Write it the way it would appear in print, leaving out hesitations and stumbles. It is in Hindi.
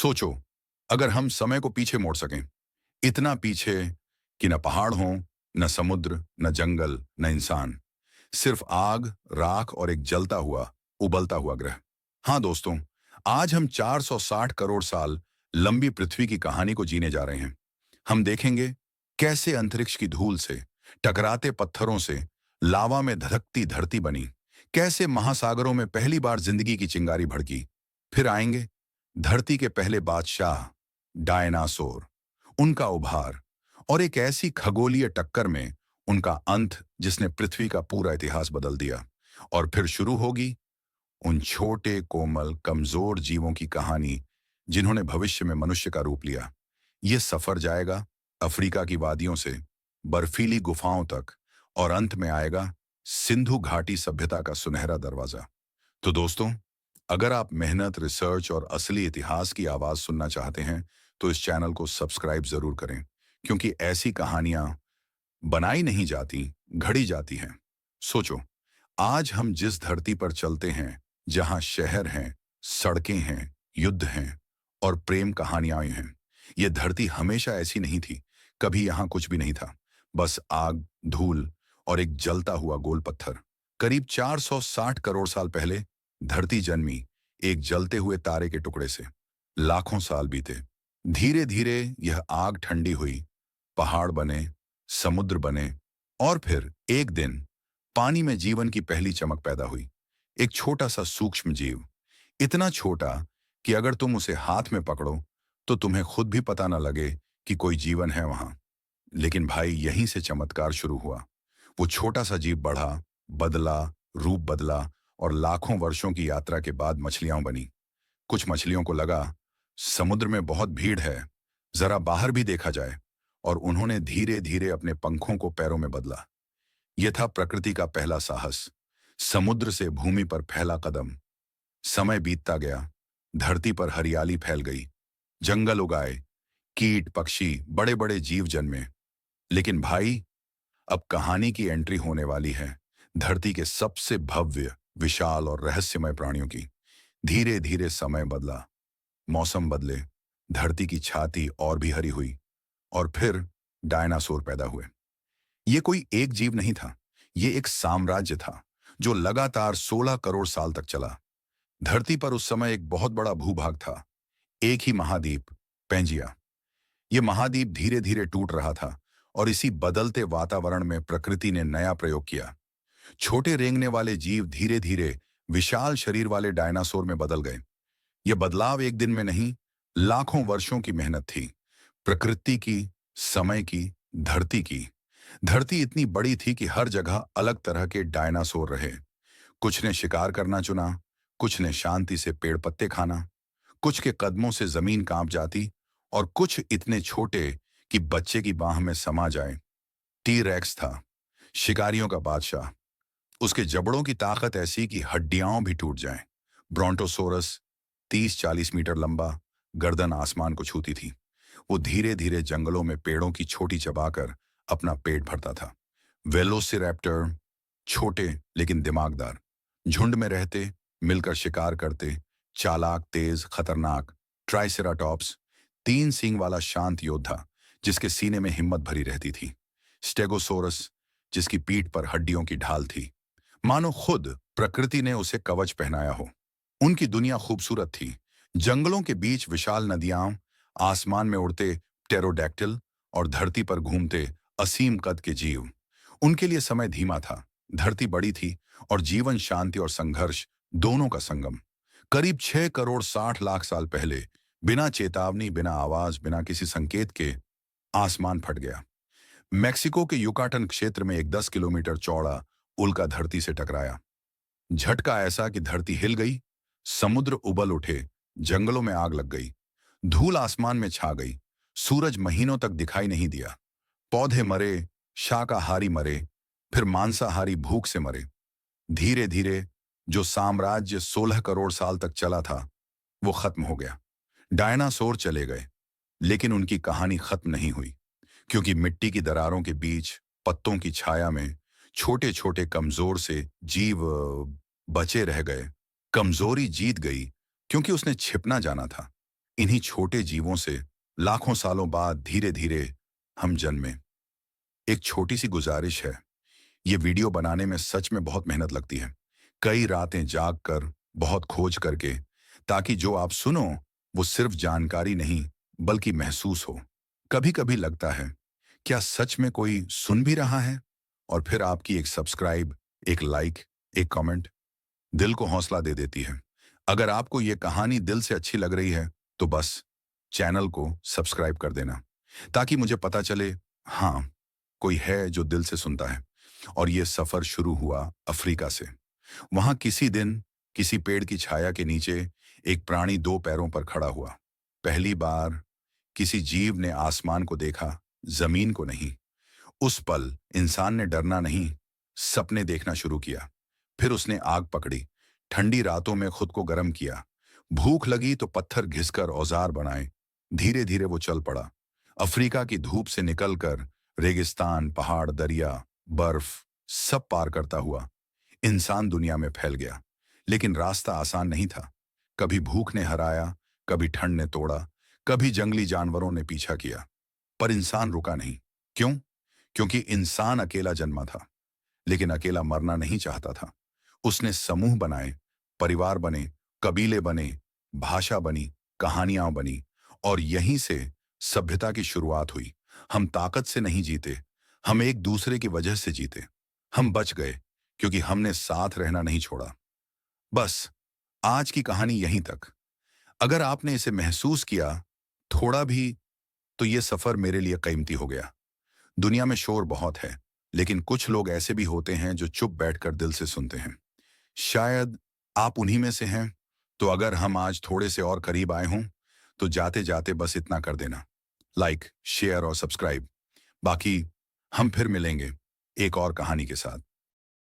सोचो, अगर हम समय को पीछे मोड़ सकें, इतना पीछे कि न पहाड़ हों, न समुद्र, न जंगल, न इंसान, सिर्फ आग, राख और एक जलता हुआ, उबलता हुआ ग्रह। हाँ दोस्तों, आज हम 460 करोड़ साल लंबी पृथ्वी की कहानी को जीने जा रहे हैं। हम देखेंगे कैसे अंतरिक्ष की धूल से, टकराते पत्थरों से, लावा में धधकती धरती बनी, कैसे महासागरों में पहली बार जिंदगी की चिंगारी भड़की। फिर आएंगे धरती के पहले बादशाह, डायनासोर, उनका उभार, और एक ऐसी खगोलीय टक्कर में उनका अंत जिसने पृथ्वी का पूरा इतिहास बदल दिया। और फिर शुरू होगी उन छोटे कोमल कमजोर जीवों की कहानी जिन्होंने भविष्य में मनुष्य का रूप लिया। ये सफर जाएगा अफ्रीका की वादियों से बर्फीली गुफाओं तक, और अंत में आएगा सिंधु घाटी सभ्यता का सुनहरा दरवाजा। तो दोस्तों, अगर आप मेहनत, रिसर्च और असली इतिहास की आवाज सुनना चाहते हैं तो इस चैनल को सब्सक्राइब जरूर करें, क्योंकि ऐसी कहानियां बनाई नहीं जाती, घड़ी जाती हैं। सोचो, आज हम जिस धरती पर चलते हैं, जहां शहर हैं, सड़कें हैं, युद्ध हैं और प्रेम कहानियां हैं, ये धरती हमेशा ऐसी नहीं थी। कभी यहां कुछ भी नहीं था, बस आग, धूल और एक जलता हुआ गोल पत्थर। करीब 460 करोड़ साल पहले धरती जन्मी एक जलते हुए तारे के टुकड़े से। लाखों साल बीते, धीरे धीरे यह आग ठंडी हुई, पहाड़ बने, समुद्र बने, और फिर एक दिन पानी में जीवन की पहली चमक पैदा हुई। एक छोटा सा सूक्ष्म जीव, इतना छोटा कि अगर तुम उसे हाथ में पकड़ो तो तुम्हें खुद भी पता न लगे कि कोई जीवन है वहां। लेकिन भाई, यहीं से चमत्कार शुरू हुआ। वो छोटा सा जीव बढ़ा, बदला, रूप बदला, और लाखों वर्षों की यात्रा के बाद मछलियां बनी। कुछ मछलियों को लगा समुद्र में बहुत भीड़ है, जरा बाहर भी देखा जाए, और उन्होंने धीरे धीरे अपने पंखों को पैरों में बदला। यह था प्रकृति का पहला साहस, समुद्र से भूमि पर पहला कदम। समय बीतता गया, धरती पर हरियाली फैल गई, जंगल उगाए, कीट पक्षी, बड़े बड़े जीव जन्मे। लेकिन भाई, अब कहानी की एंट्री होने वाली है धरती के सबसे भव्य, विशाल और रहस्यमय प्राणियों की। धीरे धीरे समय बदला, मौसम बदले, धरती की छाती और भी हरी हुई, और फिर डायनासोर पैदा हुए। ये कोई एक जीव नहीं था, ये एक साम्राज्य था जो लगातार 16 करोड़ साल तक चला। धरती पर उस समय एक बहुत बड़ा भूभाग था, एक ही महाद्वीप, पेंजिया। ये महाद्वीप धीरे धीरे टूट रहा था, और इसी बदलते वातावरण में प्रकृति ने नया प्रयोग किया। छोटे रेंगने वाले जीव धीरे धीरे विशाल शरीर वाले डायनासोर में बदल गए। यह बदलाव एक दिन में नहीं, लाखों वर्षों की मेहनत थी, प्रकृति की, समय की, धरती की। धरती इतनी बड़ी थी कि हर जगह अलग तरह के डायनासोर रहे। कुछ ने शिकार करना चुना, कुछ ने शांति से पेड़ पत्ते खाना, कुछ के कदमों से जमीन कांप जाती, और कुछ इतने छोटे कि बच्चे की बाह में समा जाए। टी रेक्स था, शिकारियों का बादशाह। उसके जबड़ों की ताकत ऐसी कि हड्डियां भी टूट जाएं। ब्रोंटोसोरस 30-40 मीटर लंबा, गर्दन आसमान को छूती थी। वो धीरे धीरे जंगलों में पेड़ों की छोटी चबाकर अपना पेट भरता था। वेलोसिरैप्टर, छोटे लेकिन दिमागदार, झुंड में रहते, मिलकर शिकार करते, चालाक, तेज, खतरनाक। ट्राइसेराटॉप्स, 3 सींग वाला शांत योद्धा जिसके सीने में हिम्मत भरी रहती थी। स्टेगोसोरस, जिसकी पीठ पर हड्डियों की ढाल थी, मानो खुद प्रकृति ने उसे कवच पहनाया हो। उनकी दुनिया खूबसूरत थी, जंगलों के बीच विशाल नदियां, आसमान में उड़ते टेरोडैक्टिल, और धरती पर घूमते असीम कद के जीव। उनके लिए समय धीमा था, धरती बड़ी थी, और जीवन शांति और संघर्ष दोनों का संगम। करीब 6 करोड़ 60 लाख साल पहले, बिना चेतावनी, बिना आवाज, बिना किसी संकेत के आसमान फट गया। मेक्सिको के युकाटन क्षेत्र में एक 10 किलोमीटर चौड़ा उल्का धरती से टकराया। झटका ऐसा कि धरती हिल गई, समुद्र उबल उठे, जंगलों में आग लग गई, धूल आसमान में छा गई, सूरज महीनों तक दिखाई नहीं दिया। पौधे मरे, शाकाहारी मरे, फिर मांसाहारी भूख से मरे। धीरे धीरे जो साम्राज्य 16 करोड़ साल तक चला था, वो खत्म हो गया। डायनासोर चले गए, लेकिन उनकी कहानी खत्म नहीं हुई, क्योंकि मिट्टी की दरारों के बीच, पत्तों की छाया में छोटे छोटे कमजोर से जीव बचे रह गए। कमजोरी जीत गई, क्योंकि उसने छिपना जाना था। इन्हीं छोटे जीवों से लाखों सालों बाद धीरे धीरे हम जन्मे। एक छोटी सी गुजारिश है, ये वीडियो बनाने में सच में बहुत मेहनत लगती है, कई रातें जाग कर, बहुत खोज करके, ताकि जो आप सुनो वो सिर्फ जानकारी नहीं बल्कि महसूस हो। कभी कभी लगता है, क्या सच में कोई सुन भी रहा है? और फिर आपकी एक सब्सक्राइब, एक लाइक, एक कमेंट दिल को हौसला दे देती है। अगर आपको ये कहानी दिल से अच्छी लग रही है तो बस चैनल को सब्सक्राइब कर देना, ताकि मुझे पता चले, हाँ, कोई है जो दिल से सुनता है। और ये सफर शुरू हुआ अफ्रीका से। वहां किसी दिन किसी पेड़ की छाया के नीचे एक प्राणी दो पैरों पर खड़ा हुआ। पहली बार किसी जीव ने आसमान को देखा, जमीन को नहीं। उस पल इंसान ने डरना नहीं, सपने देखना शुरू किया। फिर उसने आग पकड़ी, ठंडी रातों में खुद को गर्म किया। भूख लगी तो पत्थर घिसकर औजार बनाए। धीरे धीरे वो चल पड़ा, अफ्रीका की धूप से निकलकर रेगिस्तान, पहाड़, दरिया, बर्फ सब पार करता हुआ इंसान दुनिया में फैल गया। लेकिन रास्ता आसान नहीं था। कभी भूख ने हराया, कभी ठंड ने तोड़ा, कभी जंगली जानवरों ने पीछा किया। पर इंसान रुका नहीं। क्यों? क्योंकि इंसान अकेला जन्मा था, लेकिन अकेला मरना नहीं चाहता था। उसने समूह बनाए, परिवार बने, कबीले बने, भाषा बनी, कहानियां बनी, और यहीं से सभ्यता की शुरुआत हुई। हम ताकत से नहीं जीते, हम एक दूसरे की वजह से जीते। हम बच गए क्योंकि हमने साथ रहना नहीं छोड़ा। बस, आज की कहानी यहीं तक। अगर आपने इसे महसूस किया थोड़ा भी, तो ये सफर मेरे लिए कीमती हो गया। दुनिया में शोर बहुत है, लेकिन कुछ लोग ऐसे भी होते हैं जो चुप बैठकर दिल से सुनते हैं। शायद आप उन्हीं में से हैं। तो अगर हम आज थोड़े से और करीब आए हों, तो जाते जाते बस इतना कर देना, लाइक, शेयर और सब्सक्राइब। बाकी हम फिर मिलेंगे एक और कहानी के साथ।